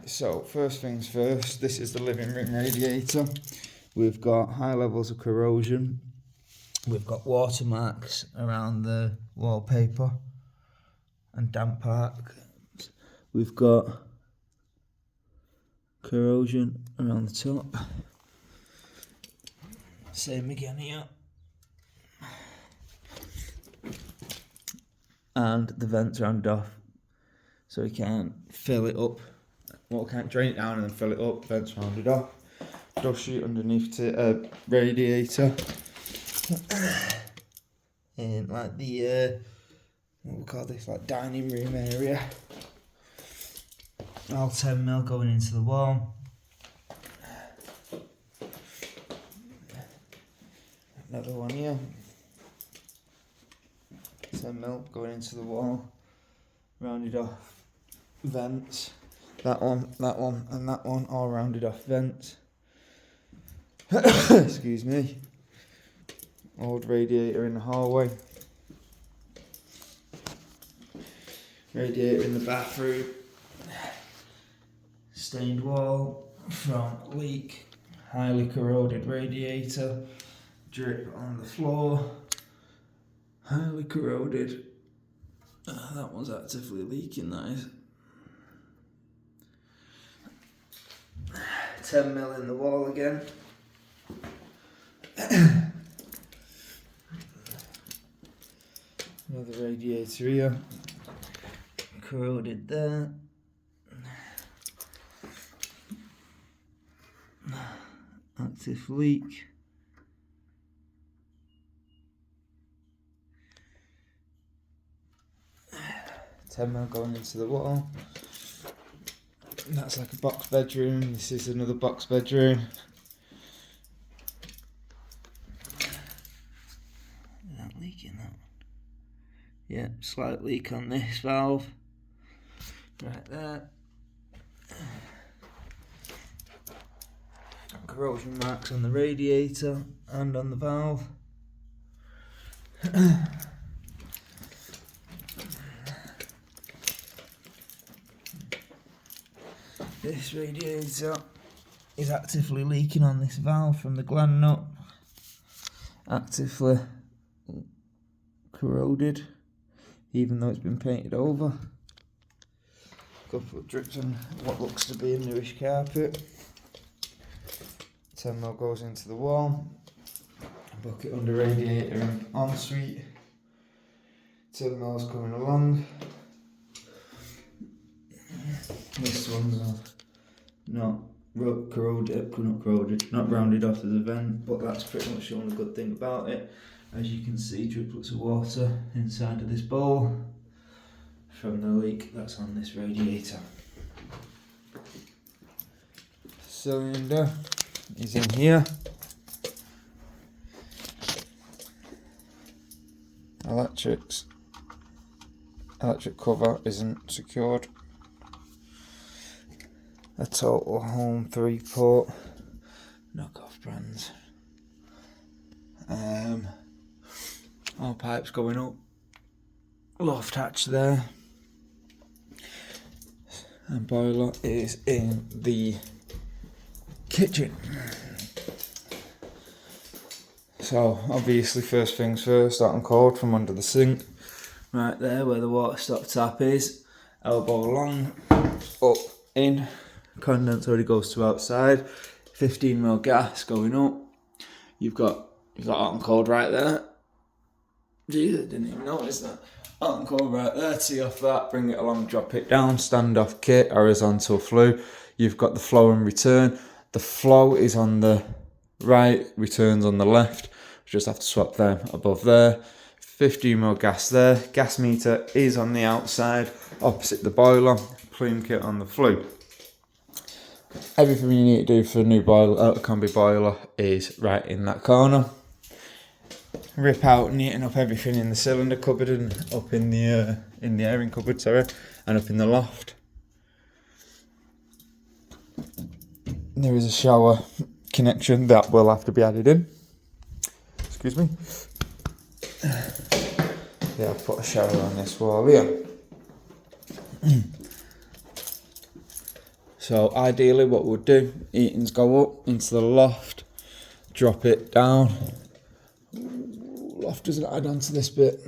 So first things first, this is the living room radiator. We've got high levels of corrosion. We've got watermarks around the wallpaper and damp marks. We've got corrosion around the top. Same again here. And the vents rounded off, so we can't fill it up. Well, we can't drain it down and then fill it up. Vents rounded off. Dust sheet underneath the radiator. And like the what we call this, like dining room area. All 10mm going into the wall. Another one here. 10mm going into the wall. Rounded off vents. That one, and that one, all rounded off vents. Excuse me. Old radiator in the hallway. Radiator in the bathroom. Stained wall from leak. Highly corroded radiator. Drip on the floor. Highly corroded. That one's actively leaking, that is. 10mm in the wall again. Another radiator here. Corroded there. Active leak. $10mm going into the wall. That's like a box bedroom. This is another box bedroom. That leak in that one. Yeah, slight leak on this valve. Right there. Corrosion marks on the radiator and on the valve. This radiator is actively leaking on this valve from the gland nut. Actively corroded, even though it's been painted over. A couple of drips on what looks to be a newish carpet. 10mm goes into the wall. Bucket under radiator and ensuite. 10mm coming along. This one's not rounded off as a vent, but that's pretty much the only good thing about it. As you can see, driplets of water inside of this bowl from the leak that's on this radiator. Cylinder is in here. Electric cover isn't secured. A Total Home 3-port, knockoff brands. All pipes going up. Loft hatch there. And boiler is in the kitchen. So obviously, first things first, hot and cold from under the sink. Right there where the water stop tap is. Elbow long, up, in. Condense already goes to outside. 15mm gas going up. You've got hot and cold right there. Geez, I didn't even notice that. Hot and cold right there. Tee off that, bring it along, drop it down. Standoff kit, horizontal flue. You've got the flow and return. The flow is on the right, returns on the left. Just have to swap them above there. 15mm gas there. Gas meter is on the outside, opposite the boiler. Plume kit on the flue. Everything you need to do for a new boiler, combi boiler, is right in that corner. Rip out, neaten up everything in the cylinder cupboard and up in the airing cupboard, sorry, and up in the loft. There is a shower connection that will have to be added in. Excuse me. Yeah, I've put a shower on this wall here. So ideally what we'll do, Eaton's go up into the loft, drop it down. Loft doesn't add on to this bit.